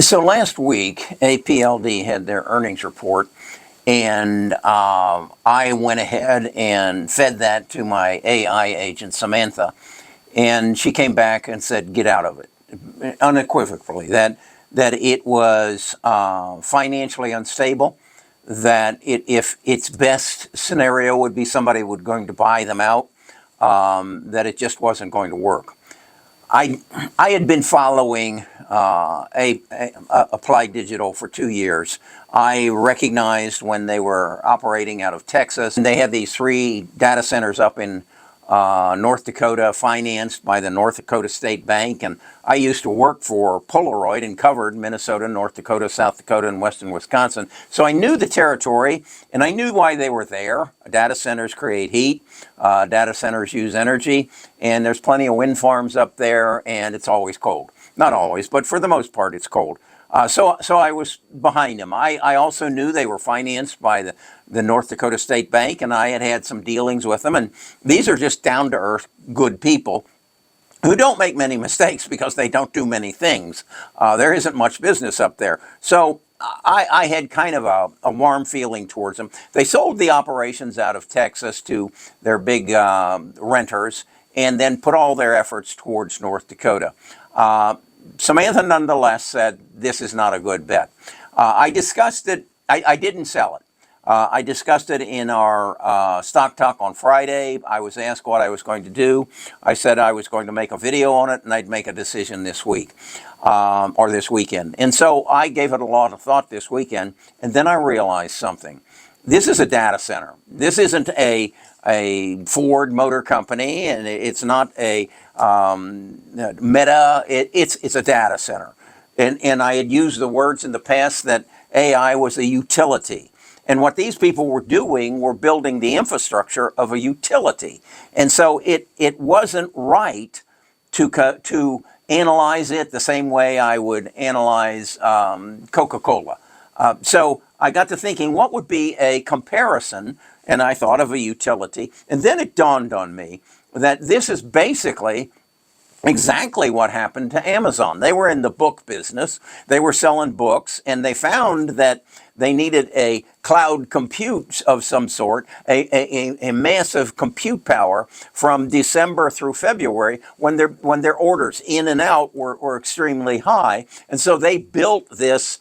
So last week, APLD had their earnings report, and I went ahead and fed that to my AI agent, Samantha, and she came back and said, get out of it, unequivocally, that it was financially unstable, that if its best scenario would be somebody was going to buy them out, that it just wasn't going to work. I had been following Applied Digital for 2 years. I recognized when they were operating out of Texas, and they had these 3 data centers up in North Dakota, financed by the North Dakota State Bank. And I used to work for Polaroid and covered Minnesota, North Dakota, South Dakota, and western Wisconsin. So I knew the territory, and I knew why they were there. Data centers create heat. Data centers use energy. And there's plenty of wind farms up there, and it's always cold. Not always, but for the most part, it's cold. So I was behind them. I also knew they were financed by the North Dakota State Bank, and I had some dealings with them. And these are just down-to-earth, good people who don't make many mistakes because they don't do many things. There isn't much business up there. So I had kind of a warm feeling towards them. They sold the operations out of Texas to their big renters and then put all their efforts towards North Dakota. Samantha nonetheless said, this is not a good bet. I discussed it. I didn't sell it. I discussed it in our Stock Talk on Friday. I was asked what I was going to do. I said I was going to make a video on it, and I'd make a decision this week or this weekend. And so I gave it a lot of thought this weekend, and then I realized something. This is a data center. This isn't a Ford Motor Company, and it's not a Meta. It's a data center. And I had used the words in the past that AI was a utility. And what these people were doing were building the infrastructure of a utility. And so it wasn't right to analyze it the same way I would analyze Coca-Cola. So I got to thinking, what would be a comparison? And I thought of a utility. And then it dawned on me that this is basically exactly what happened to Amazon. They were in the book business. They were selling books, and they found that they needed a cloud compute of some sort, a massive compute power from December through February when their orders in and out were extremely high. And so they built this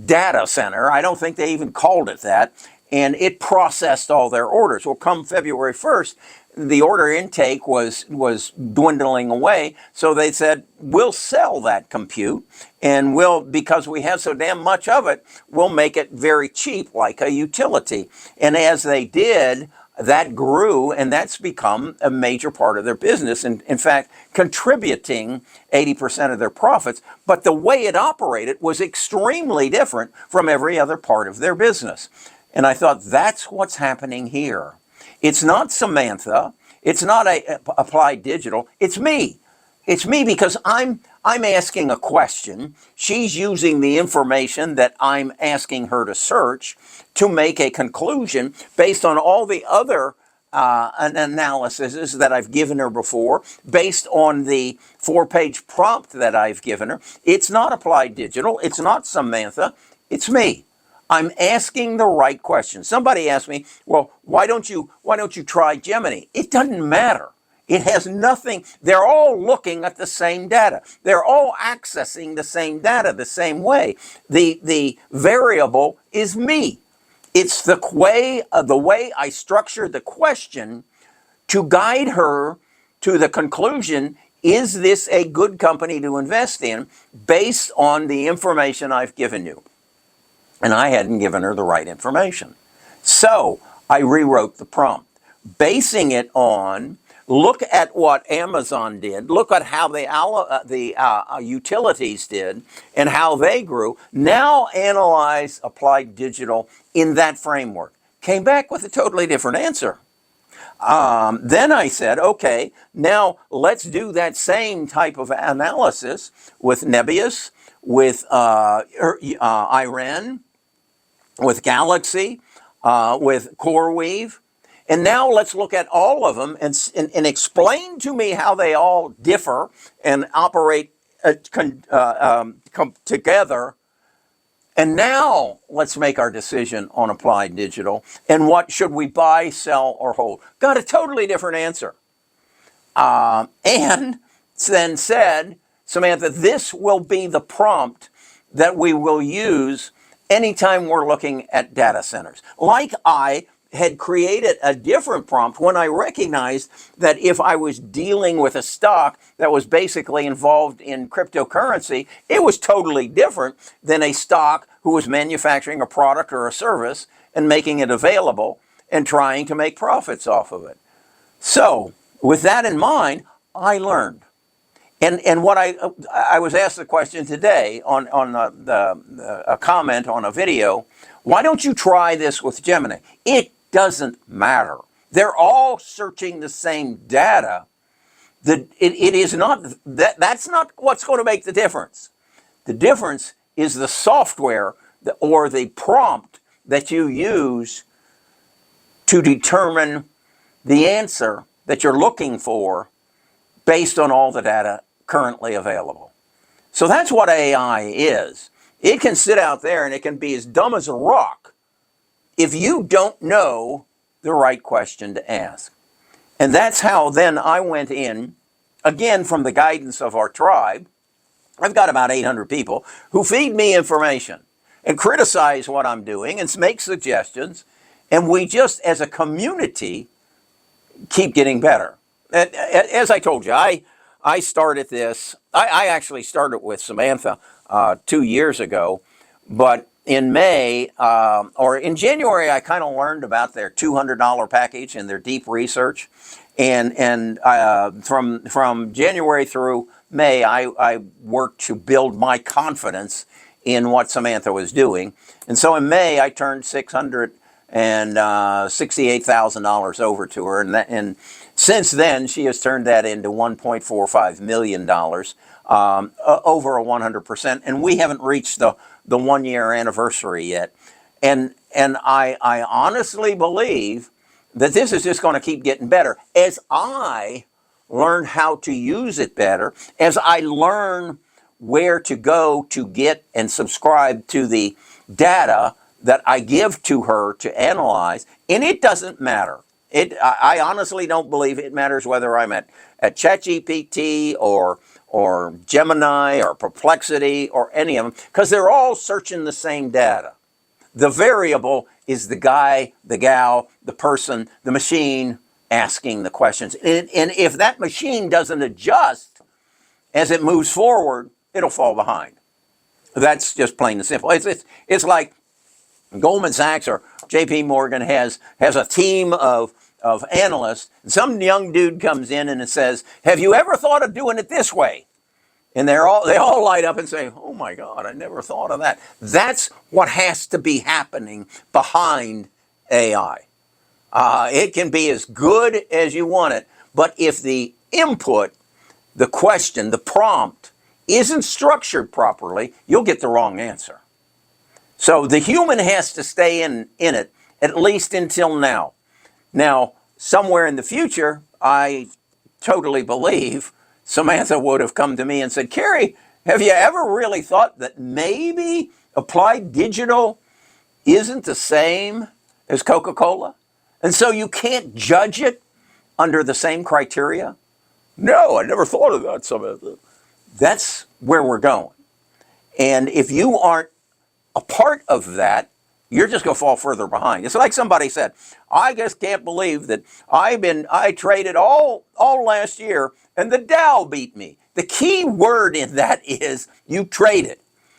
data center. I don't think they even called it that. And it processed all their orders. Well, come February 1st, the order intake was dwindling away. So they said, we'll sell that compute, and because we have so damn much of it, we'll make it very cheap like a utility. And as they did, that grew, and that's become a major part of their business, and in fact, contributing 80% of their profits. But the way it operated was extremely different from every other part of their business. And I thought, that's what's happening here. It's not Samantha. It's not Applied Digital. It's me. It's me because I'm asking a question. She's using the information that I'm asking her to search to make a conclusion based on all the other analyses that I've given her before, based on the 4-page prompt that I've given her. It's not Applied Digital. It's not Samantha. It's me. I'm asking the right question. Somebody asked me, well, why don't you try Gemini? It doesn't matter. It has nothing. They're all looking at the same data. They're all accessing the same data the same way. The variable is me. It's the way I structure the question to guide her to the conclusion, is this a good company to invest in based on the information I've given you? And I hadn't given her the right information. So I rewrote the prompt, basing it on, look at what Amazon did, look at how the utilities did and how they grew. Now analyze Applied Digital in that framework. Came back with a totally different answer. Then I said, okay, now let's do that same type of analysis with Nebius, with Iran, with Galaxy, with CoreWeave. And now let's look at all of them and explain to me how they all differ and operate together And now let's make our decision on Applied Digital and what should we buy, sell, or hold. Got a totally different answer. And then said, Samantha, this will be the prompt that we will use anytime we're looking at data centers. Like I had created a different prompt when I recognized that if I was dealing with a stock that was basically involved in cryptocurrency, it was totally different than a stock who was manufacturing a product or a service and making it available and trying to make profits off of it. So, with that in mind, I learned. And what I was asked the question today on a comment on a video, why don't you try this with Gemini? It doesn't matter. They're all searching the same data. It is not that's not what's going to make the difference. The difference is the software or the prompt that you use to determine the answer that you're looking for based on all the data currently available. So that's what AI is. It can sit out there and it can be as dumb as a rock if you don't know the right question to ask. And that's how then I went in, again, from the guidance of our tribe. I've got about 800 people who feed me information and criticize what I'm doing and make suggestions. And we just, as a community, keep getting better. As I told you, I started this. I actually started with Samantha 2 years ago, but in May or in January, I kind of learned about their $200 package and their deep research, and from January through May, I worked to build my confidence in what Samantha was doing, and so in May I turned $668,000 over to her, and since then she has turned that into $1.45 million, over a 100%, and we haven't reached the 1 year anniversary yet, and I honestly believe that this is just going to keep getting better as I learn how to use it better, as I learn where to go to get and subscribe to the data that I give to her to analyze, and it doesn't matter. I honestly don't believe it matters whether I'm at ChatGPT or Gemini or Perplexity or any of them, because they're all searching the same data. The variable is the guy, the gal, the person, the machine asking the questions. And if that machine doesn't adjust as it moves forward, it'll fall behind. That's just plain and simple. It's like Goldman Sachs or J.P. Morgan has a team of analysts. Some young dude comes in and it says, "Have you ever thought of doing it this way?" And they all light up and say, "Oh my God, I never thought of that." That's what has to be happening behind AI. It can be as good as you want it, but if the input, the question, the prompt isn't structured properly, you'll get the wrong answer. So the human has to stay in it, at least until now. Now, somewhere in the future, I totally believe Samantha would have come to me and said, "Kerry, have you ever really thought that maybe Applied Digital isn't the same as Coca-Cola? And so you can't judge it under the same criteria?" "No, I never thought of that, Samantha." That's where we're going. And if you aren't a part of that, you're just going to fall further behind. It's like somebody said, "I just can't believe that I traded all last year and the Dow beat me." The key word in that is you traded.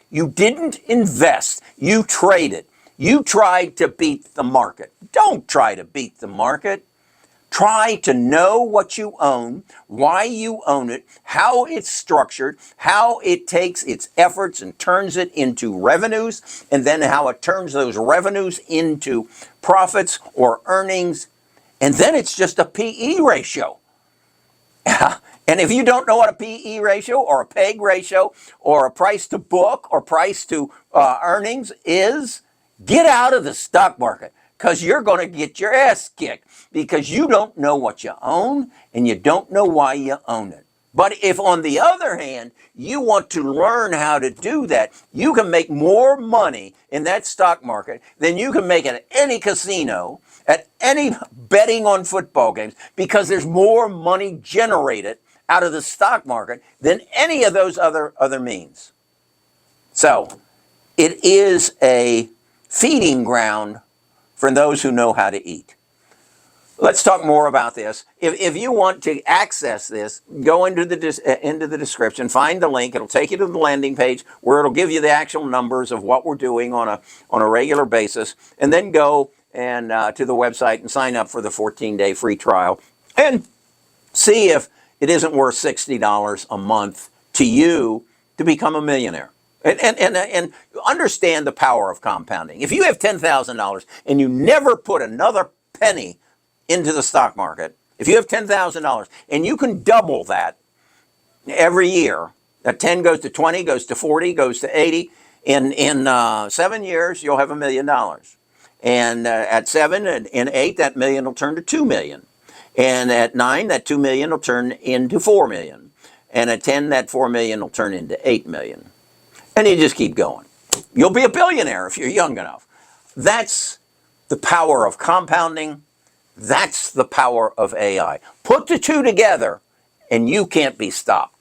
You didn't invest. You traded. You tried to beat the market. Don't try to beat the market. Try to know what you own, why you own it, how it's structured, how it takes its efforts and turns it into revenues, and then how it turns those revenues into profits or earnings. And then it's just a PE ratio. And if you don't know what a PE ratio or a PEG ratio or a price to book or price to earnings is, get out of the stock market, because you're going to get your ass kicked because you don't know what you own and you don't know why you own it. But if, on the other hand, you want to learn how to do that, you can make more money in that stock market than you can make at any casino, at any betting on football games, because there's more money generated out of the stock market than any of those other means. So it is a feeding ground for those who know how to eat. Let's talk more about this. If you want to access this, go into the description, find the link. It'll take you to the landing page where it'll give you the actual numbers of what we're doing on a regular basis, and then go and to the website and sign up for the 14-day free trial and see if it isn't worth $60 a month to you to become a millionaire. And understand the power of compounding. If you have $10,000 and you never put another penny into the stock market, if you have $10,000 and you can double that every year, that 10 goes to 20, goes to 40, goes to 80, in 7 years, you'll have $1 million. And at 7 and 8, that million will turn to 2 million. And at 9, that 2 million will turn into 4 million. And at 10, that 4 million will turn into 8 million. And you just keep going. You'll be a billionaire if you're young enough. That's the power of compounding. That's the power of AI. Put the two together, and you can't be stopped.